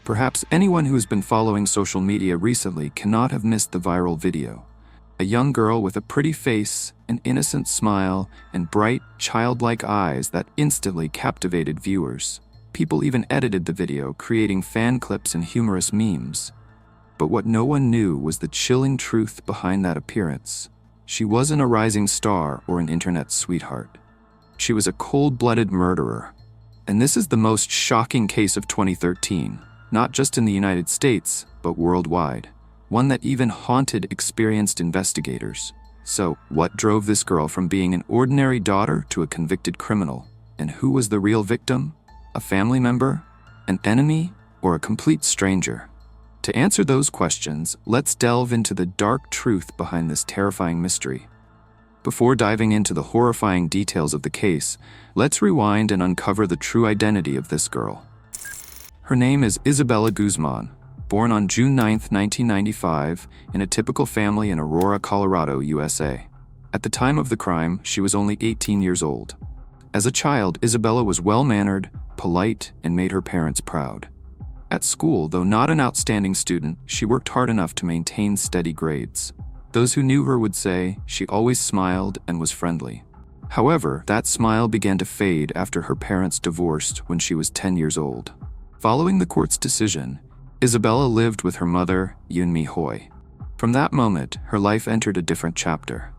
Perhaps anyone who has been following social media recently cannot have missed the viral video. A young girl with a pretty face, an innocent smile, and bright, childlike eyes that instantly captivated viewers. People even edited the video, creating fan clips and humorous memes. But what no one knew was the chilling truth behind that appearance. She wasn't a rising star or an internet sweetheart. She was a cold-blooded murderer. And this is the most shocking case of 2013, not just in the United States, but worldwide. One that even haunted experienced investigators. So, what drove this girl from being an ordinary daughter to a convicted criminal? And who was the real victim? A family member? An enemy? Or a complete stranger? To answer those questions, let's delve into the dark truth behind this terrifying mystery. Before diving into the horrifying details of the case, let's rewind and uncover the true identity of this girl. Her name is Isabella Guzman, born on June 9, 1995, in a typical family in Aurora, Colorado, USA. At the time of the crime, she was only 18 years old. As a child, Isabella was well-mannered, polite, and made her parents proud. At school, though not an outstanding student, she worked hard enough to maintain steady grades. Those who knew her would say she always smiled and was friendly. However, that smile began to fade after her parents divorced when she was 10 years old. Following the court's decision, Isabella lived with her mother, Yunmi Hoy. From that moment, her life entered a different chapter.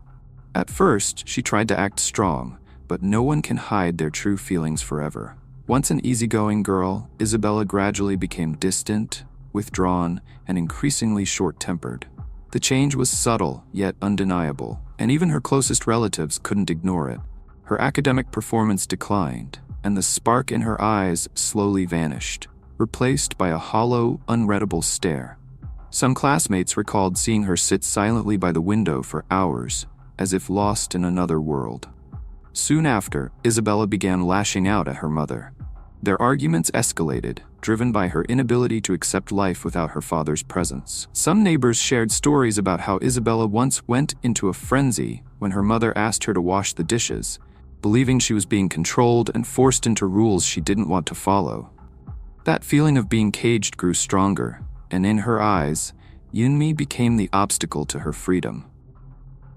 At first, she tried to act strong, but no one can hide their true feelings forever. Once an easygoing girl, Isabella gradually became distant, withdrawn, and increasingly short-tempered. The change was subtle, yet undeniable, and even her closest relatives couldn't ignore it. Her academic performance declined, and the spark in her eyes slowly vanished, replaced by a hollow, unreadable stare. Some classmates recalled seeing her sit silently by the window for hours, as if lost in another world. Soon after, Isabella began lashing out at her mother. Their arguments escalated, driven by her inability to accept life without her father's presence. Some neighbors shared stories about how Isabella once went into a frenzy when her mother asked her to wash the dishes, believing she was being controlled and forced into rules she didn't want to follow. That feeling of being caged grew stronger, and in her eyes, Yunmi became the obstacle to her freedom.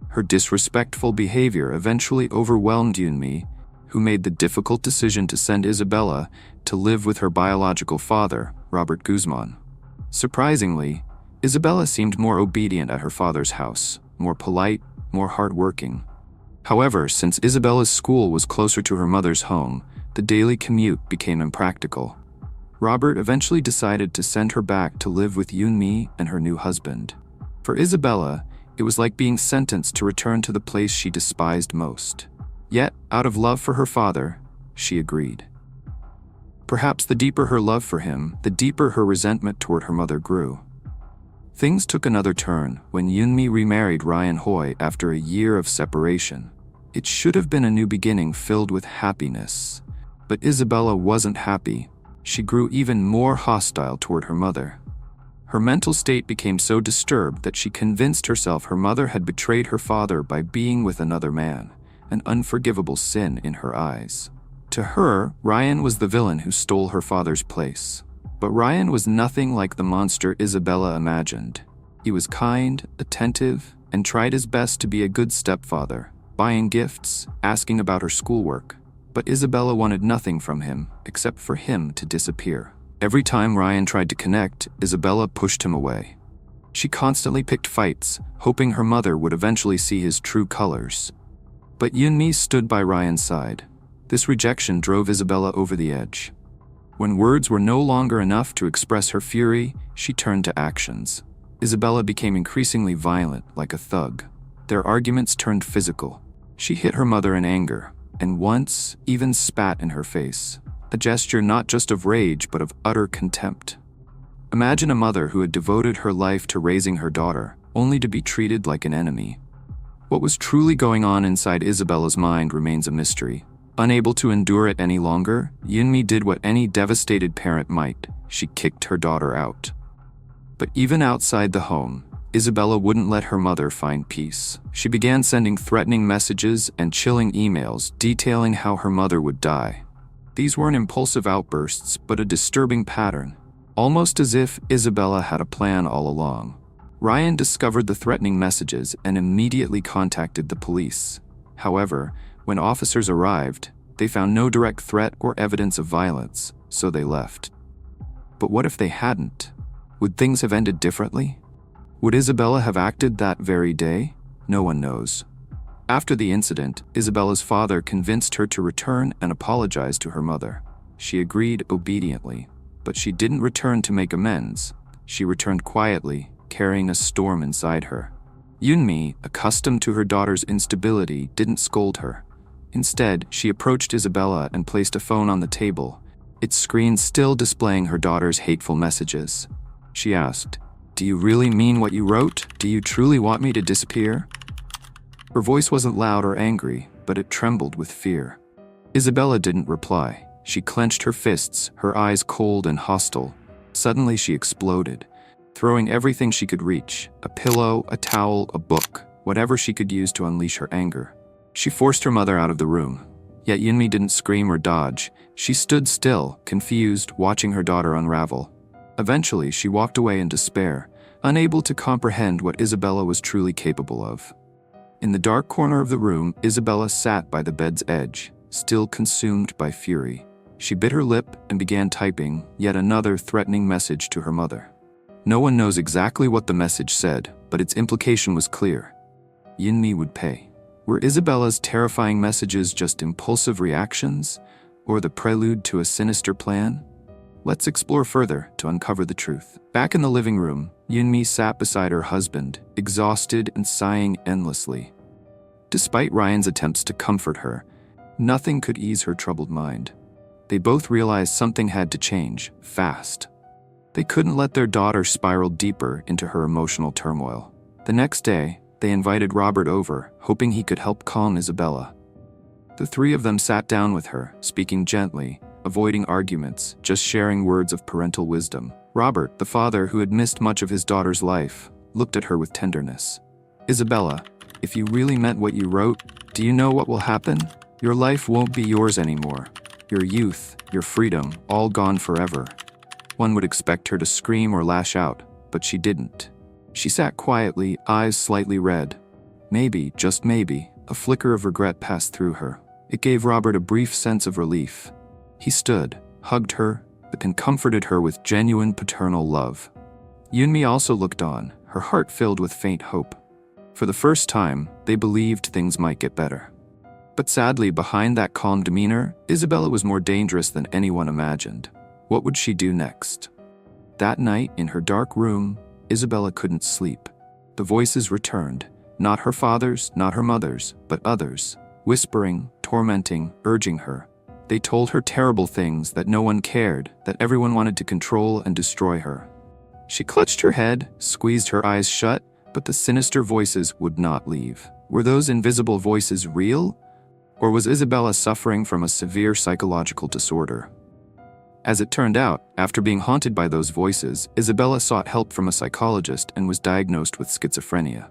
Her disrespectful behavior eventually overwhelmed Yunmi, who made the difficult decision to send Isabella to live with her biological father, Robert Guzman. Surprisingly, Isabella seemed more obedient at her father's house, more polite, more hardworking. However, since Isabella's school was closer to her mother's home, the daily commute became impractical. Robert eventually decided to send her back to live with Yunmi and her new husband. For Isabella, it was like being sentenced to return to the place she despised most. Yet, out of love for her father, she agreed. Perhaps the deeper her love for him, the deeper her resentment toward her mother grew. Things took another turn when Yunmi remarried Ryan Hoy after a year of separation. It should have been a new beginning filled with happiness. But Isabella wasn't happy. She grew even more hostile toward her mother. Her mental state became so disturbed that she convinced herself her mother had betrayed her father by being with another man, an unforgivable sin in her eyes. To her, Ryan was the villain who stole her father's place. But Ryan was nothing like the monster Isabella imagined. He was kind, attentive, and tried his best to be a good stepfather, buying gifts, asking about her schoolwork. But Isabella wanted nothing from him, except for him to disappear. Every time Ryan tried to connect, Isabella pushed him away. She constantly picked fights, hoping her mother would eventually see his true colors. But Yunmi stood by Ryan's side. This rejection drove Isabella over the edge. When words were no longer enough to express her fury, she turned to actions. Isabella became increasingly violent, like a thug. Their arguments turned physical. She hit her mother in anger, and once even spat in her face, a gesture not just of rage but of utter contempt. Imagine a mother who had devoted her life to raising her daughter, only to be treated like an enemy. What was truly going on inside Isabella's mind remains a mystery. Unable to endure it any longer, Yunmi did what any devastated parent might. She kicked her daughter out. But even outside the home, Isabella wouldn't let her mother find peace. She began sending threatening messages and chilling emails detailing how her mother would die. These weren't impulsive outbursts, but a disturbing pattern. almost as if Isabella had a plan all along. Ryan discovered the threatening messages and immediately contacted the police. However, when officers arrived, they found no direct threat or evidence of violence, so they left. But what if they hadn't? Would things have ended differently? Would Isabella have acted that very day? No one knows. After the incident, Isabella's father convinced her to return and apologize to her mother. She agreed obediently, but she didn't return to make amends. She returned quietly, carrying a storm inside her. Yunmi, accustomed to her daughter's instability, didn't scold her. Instead, she approached Isabella and placed a phone on the table, its screen still displaying her daughter's hateful messages. She asked, "Do you really mean what you wrote? Do you truly want me to disappear?" Her voice wasn't loud or angry, but it trembled with fear. Isabella didn't reply. She clenched her fists, her eyes cold and hostile. Suddenly she exploded, throwing everything she could reach, a pillow, a towel, a book, whatever she could use to unleash her anger. She forced her mother out of the room. Yet Yunmi didn't scream or dodge. She stood still, confused, watching her daughter unravel. Eventually, she walked away in despair, unable to comprehend what Isabella was truly capable of. In the dark corner of the room, Isabella sat by the bed's edge, still consumed by fury. She bit her lip and began typing yet another threatening message to her mother. No one knows exactly what the message said, but its implication was clear. Yunmi would pay. Were Isabella's terrifying messages just impulsive reactions, or the prelude to a sinister plan? Let's explore further to uncover the truth. Back in the living room, Yunmi sat beside her husband, exhausted and sighing endlessly. Despite Ryan's attempts to comfort her, nothing could ease her troubled mind. They both realized something had to change, fast. They couldn't let their daughter spiral deeper into her emotional turmoil. The next day, they invited Robert over, hoping he could help calm Isabella. The three of them sat down with her, speaking gently, avoiding arguments, just sharing words of parental wisdom. Robert, the father who had missed much of his daughter's life, looked at her with tenderness. "Isabella, if you really meant what you wrote, do you know what will happen? Your life won't be yours anymore. Your youth, your freedom, all gone forever." One would expect her to scream or lash out, but she didn't. She sat quietly, eyes slightly red. Maybe, just maybe, a flicker of regret passed through her. It gave Robert a brief sense of relief. He stood, hugged her, and comforted her with genuine paternal love. Yunmi also looked on, her heart filled with faint hope. For the first time, they believed things might get better. But sadly, behind that calm demeanor, Isabella was more dangerous than anyone imagined. What would she do next? That night, in her dark room, Isabella couldn't sleep. The voices returned, not her father's, not her mother's, but others, whispering, tormenting, urging her. They told her terrible things, that no one cared, that everyone wanted to control and destroy her. She clutched her head, squeezed her eyes shut, but the sinister voices would not leave. Were those invisible voices real? Or was Isabella suffering from a severe psychological disorder? As it turned out, after being haunted by those voices, Isabella sought help from a psychologist and was diagnosed with schizophrenia.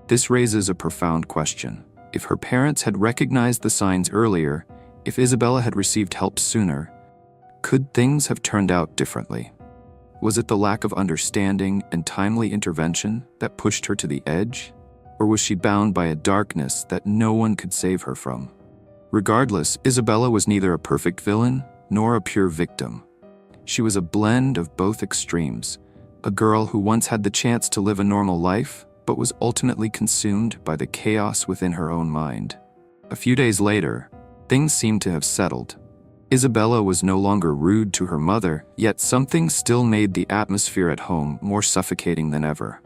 This raises a profound question. If her parents had recognized the signs earlier, if Isabella had received help sooner, could things have turned out differently? Was it the lack of understanding and timely intervention that pushed her to the edge? Or was she bound by a darkness that no one could save her from? Regardless, Isabella was neither a perfect villain nor a pure victim. She was a blend of both extremes, a girl who once had the chance to live a normal life, but was ultimately consumed by the chaos within her own mind. A few days later, things seemed to have settled. Isabella was no longer rude to her mother, yet something still made the atmosphere at home more suffocating than ever.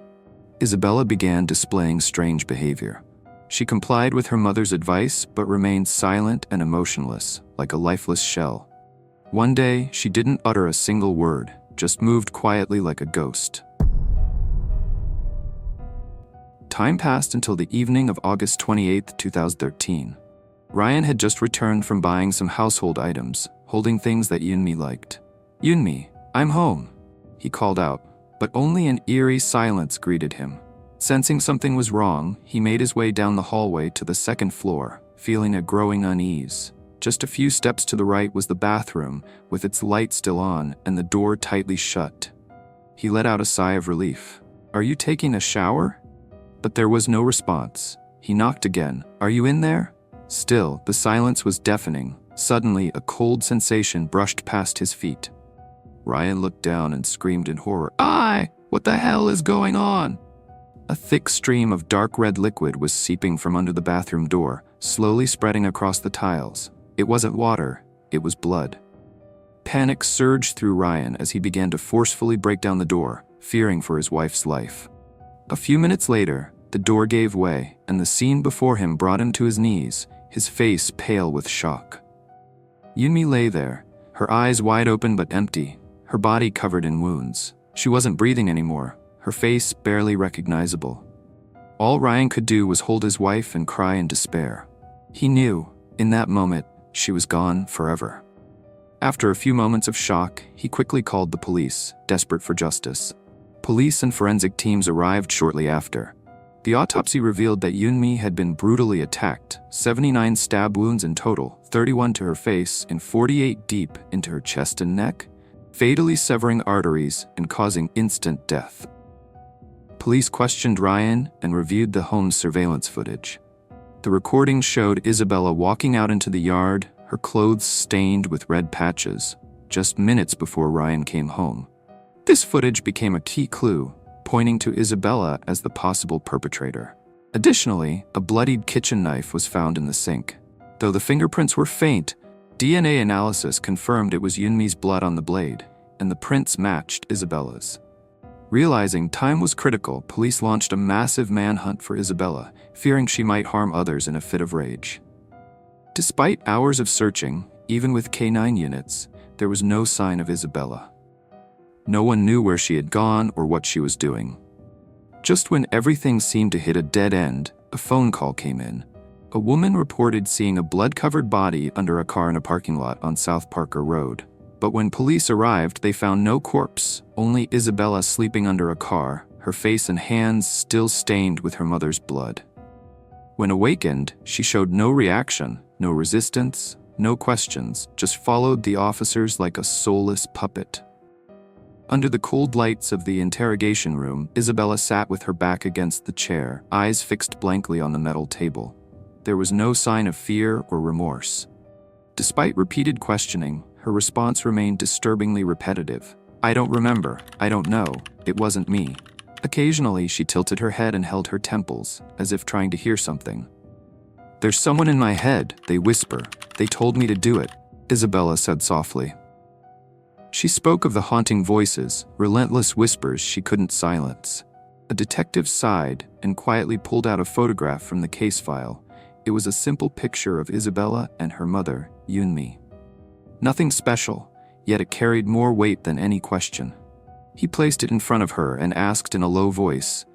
Isabella began displaying strange behavior. She complied with her mother's advice, but remained silent and emotionless, like a lifeless shell. One day, she didn't utter a single word, just moved quietly like a ghost. Time passed until the evening of August 28, 2013. Ryan had just returned from buying some household items, holding things that Yunmi liked. "Yunmi, I'm home," he called out, but only an eerie silence greeted him. Sensing something was wrong, he made his way down the hallway to the second floor, feeling a growing unease. Just a few steps to the right was the bathroom, with its light still on and the door tightly shut. He let out a sigh of relief. "Are you taking a shower?" But there was no response. He knocked again. "Are you in there?" Still, the silence was deafening. Suddenly, a cold sensation brushed past his feet. Ryan looked down and screamed in horror. What the hell is going on?" A thick stream of dark red liquid was seeping from under the bathroom door, slowly spreading across the tiles. It wasn't water, it was blood. Panic surged through Ryan as he began to forcefully break down the door, fearing for his wife's life. A few minutes later, the door gave way, and the scene before him brought him to his knees, his face pale with shock. Yunmi lay there, her eyes wide open but empty, her body covered in wounds. She wasn't breathing anymore, her face barely recognizable. All Ryan could do was hold his wife and cry in despair. He knew, in that moment, she was gone forever. After a few moments of shock, he quickly called the police, desperate for justice. Police and forensic teams arrived shortly after. The autopsy revealed that Yunmi had been brutally attacked, 79 stab wounds in total, 31 to her face and 48 deep into her chest and neck, fatally severing arteries and causing instant death. Police questioned Ryan and reviewed the home's surveillance footage. The recording showed Isabella walking out into the yard, her clothes stained with red patches, just minutes before Ryan came home. This footage became a key clue, pointing to Isabella as the possible perpetrator. Additionally, a bloodied kitchen knife was found in the sink. Though the fingerprints were faint, DNA analysis confirmed it was Yunmi's blood on the blade, and the prints matched Isabella's. Realizing time was critical, police launched a massive manhunt for Isabella, fearing she might harm others in a fit of rage. Despite hours of searching, even with K9 units, there was no sign of Isabella. No one knew where she had gone or what she was doing. Just when everything seemed to hit a dead end, a phone call came in. A woman reported seeing a blood-covered body under a car in a parking lot on South Parker Road. But when police arrived, they found no corpse, only Isabella sleeping under a car, her face and hands still stained with her mother's blood. When awakened, she showed no reaction, no resistance, no questions, just followed the officers like a soulless puppet. Under the cold lights of the interrogation room, Isabella sat with her back against the chair, eyes fixed blankly on the metal table. There was no sign of fear or remorse. Despite repeated questioning, her response remained disturbingly repetitive. "I don't remember. I don't know. It wasn't me." Occasionally, she tilted her head and held her temples, as if trying to hear something. "There's someone in my head," they whisper. "They told me to do it," Isabella said softly. She spoke of the haunting voices, relentless whispers she couldn't silence. A detective sighed and quietly pulled out a photograph from the case file. It was a simple picture of Isabella and her mother, Yunmi. Nothing special, yet it carried more weight than any question. He placed it in front of her and asked in a low voice,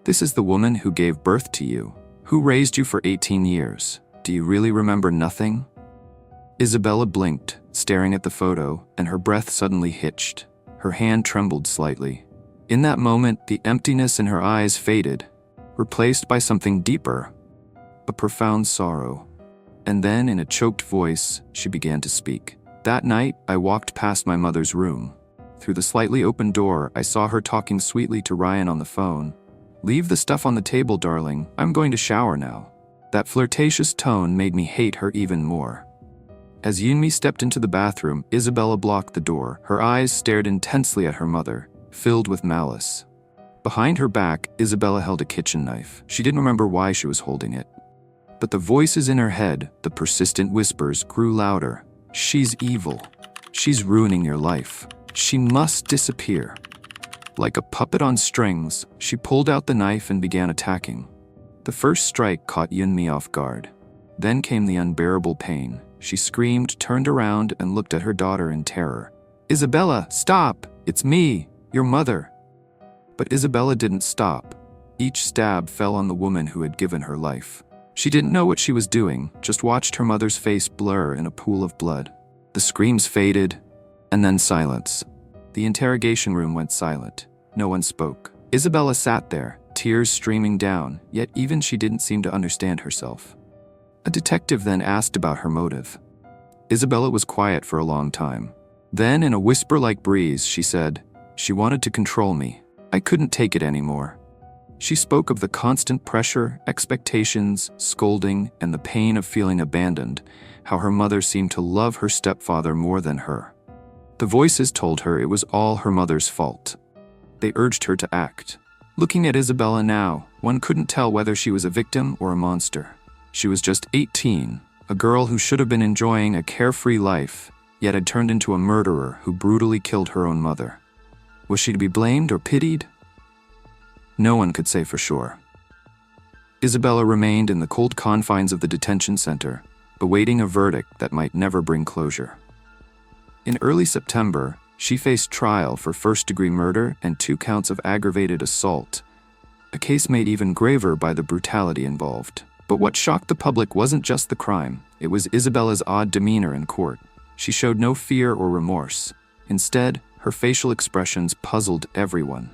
"This is the woman who gave birth to you, who raised you for 18 years. Do you really remember nothing?" Isabella blinked, staring at the photo, and her breath suddenly hitched. Her hand trembled slightly. In that moment, the emptiness in her eyes faded, replaced by something deeper, a profound sorrow. And then, in a choked voice, she began to speak. "That night, I walked past my mother's room. Through the slightly open door, I saw her talking sweetly to Ryan on the phone. 'Leave the stuff on the table, darling. I'm going to shower now.' That flirtatious tone made me hate her even more." As Yunmi stepped into the bathroom, Isabella blocked the door. Her eyes stared intensely at her mother, filled with malice. Behind her back, Isabella held a kitchen knife. She didn't remember why she was holding it. But the voices in her head, the persistent whispers, grew louder. "She's evil. She's ruining your life. She must disappear." Like a puppet on strings, she pulled out the knife and began attacking. The first strike caught Yunmi off guard. Then came the unbearable pain. She screamed, turned around, and looked at her daughter in terror. "Isabella, stop! It's me, your mother." But Isabella didn't stop. Each stab fell on the woman who had given her life. She didn't know what she was doing, just watched her mother's face blur in a pool of blood. The screams faded, and then silence. The interrogation room went silent. No one spoke. Isabella sat there, tears streaming down, yet even she didn't seem to understand herself. A detective then asked about her motive. Isabella was quiet for a long time. Then, in a whisper-like breeze, she said, "She wanted to control me. I couldn't take it anymore." She spoke of the constant pressure, expectations, scolding, and the pain of feeling abandoned, how her mother seemed to love her stepfather more than her. The voices told her it was all her mother's fault. They urged her to act. Looking at Isabella now, one couldn't tell whether she was a victim or a monster. She was just 18, a girl who should have been enjoying a carefree life, yet had turned into a murderer who brutally killed her own mother. Was she to be blamed or pitied? No one could say for sure. Isabella remained in the cold confines of the detention center, awaiting a verdict that might never bring closure. In early September, she faced trial for first-degree murder and 2 counts of aggravated assault, a case made even graver by the brutality involved. But what shocked the public wasn't just the crime, it was Isabella's odd demeanor in court. She showed no fear or remorse. Instead, her facial expressions puzzled everyone.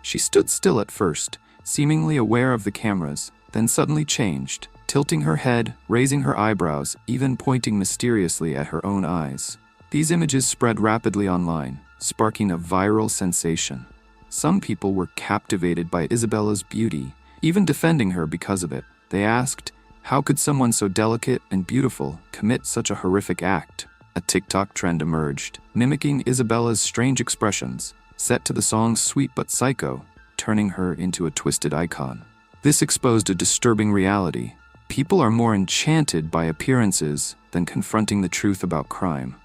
She stood still at first, seemingly aware of the cameras, then suddenly changed, tilting her head, raising her eyebrows, even pointing mysteriously at her own eyes. These images spread rapidly online, sparking a viral sensation. Some people were captivated by Isabella's beauty, even defending her because of it. They asked, how could someone so delicate and beautiful commit such a horrific act? A TikTok trend emerged, mimicking Isabella's strange expressions, set to the song Sweet But Psycho, turning her into a twisted icon. This exposed a disturbing reality. People are more enchanted by appearances than confronting the truth about crime.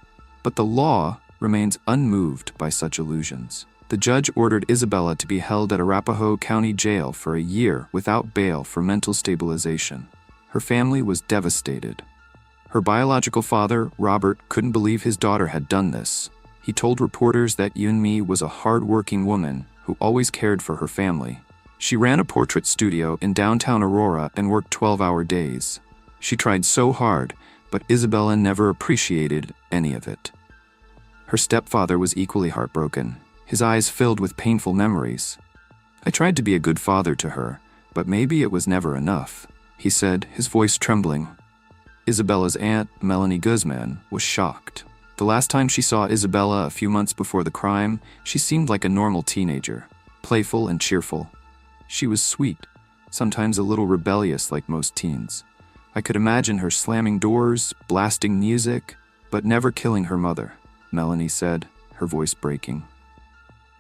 But the law remains unmoved by such illusions. The judge ordered Isabella to be held at Arapahoe County Jail for a year without bail for mental stabilization. Her family was devastated. Her biological father, Robert, couldn't believe his daughter had done this. He told reporters that Yunmi was a hard-working woman who always cared for her family. She ran a portrait studio in downtown Aurora and worked 12-hour days. She tried so hard, but Isabella never appreciated any of it. Her stepfather was equally heartbroken, his eyes filled with painful memories. "I tried to be a good father to her, but maybe it was never enough," he said, his voice trembling. Isabella's aunt, Melanie Guzman, was shocked. The last time she saw Isabella a few months before the crime, she seemed like a normal teenager, playful and cheerful. She was sweet, sometimes a little rebellious like most teens. I could imagine her slamming doors, blasting music, but never killing her mother, Melanie said, her voice breaking.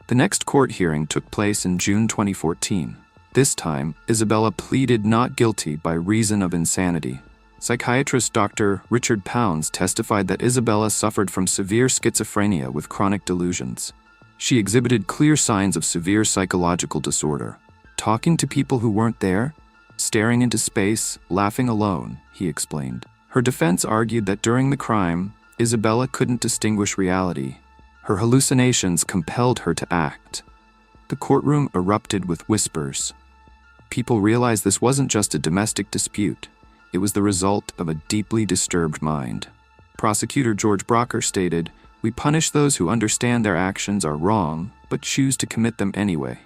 The next court hearing took place in June 2014. This time, Isabella pleaded not guilty by reason of insanity. Psychiatrist Dr. Richard Pounds testified that Isabella suffered from severe schizophrenia with chronic delusions. She exhibited clear signs of severe psychological disorder. Talking to people who weren't there, staring into space, laughing alone, he explained. Her defense argued that during the crime, Isabella couldn't distinguish reality. Her hallucinations compelled her to act. The courtroom erupted with whispers. People realized this wasn't just a domestic dispute. It was the result of a deeply disturbed mind. Prosecutor George Brocker stated, "We punish those who understand their actions are wrong, but choose to commit them anyway."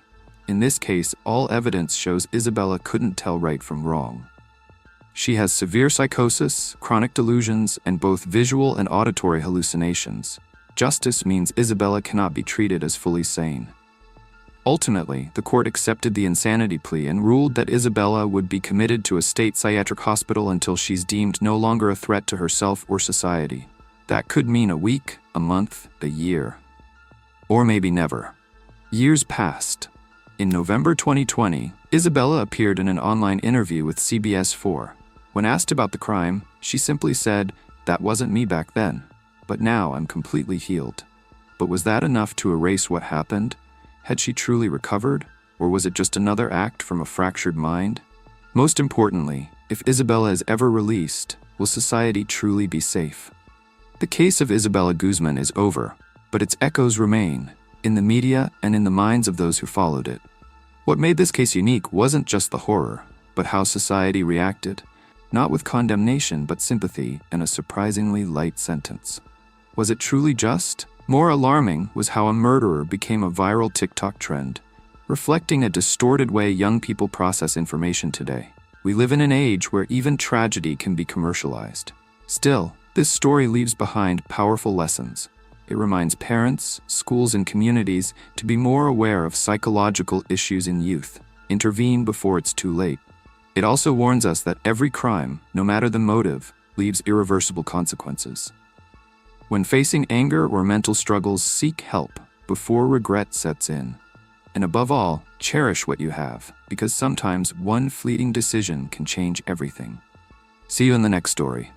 In this case, all evidence shows Isabella couldn't tell right from wrong. She has severe psychosis, chronic delusions, and both visual and auditory hallucinations. Justice means Isabella cannot be treated as fully sane. Ultimately, the court accepted the insanity plea and ruled that Isabella would be committed to a state psychiatric hospital until she's deemed no longer a threat to herself or society. That could mean a week, a month, a year. Or maybe never. Years passed. In November 2020, Isabella appeared in an online interview with CBS4. When asked about the crime, she simply said, "That wasn't me back then, but now I'm completely healed." But was that enough to erase what happened? Had she truly recovered, or was it just another act from a fractured mind? Most importantly, if Isabella is ever released, will society truly be safe? The case of Isabella Guzman is over, but its echoes remain, in the media and in the minds of those who followed it. What made this case unique wasn't just the horror, but how society reacted, not with condemnation but sympathy and a surprisingly light sentence. Was it truly just? More alarming was how a murderer became a viral TikTok trend, reflecting a distorted way young people process information today. We live in an age where even tragedy can be commercialized. Still, This story leaves behind powerful lessons. It reminds parents, schools, and communities to be more aware of psychological issues in youth. Intervene before it's too late. It also warns us that every crime, no matter the motive, leaves irreversible consequences. When facing anger or mental struggles, seek help before regret sets in. And above all, cherish what you have, because sometimes one fleeting decision can change everything. See you in the next story.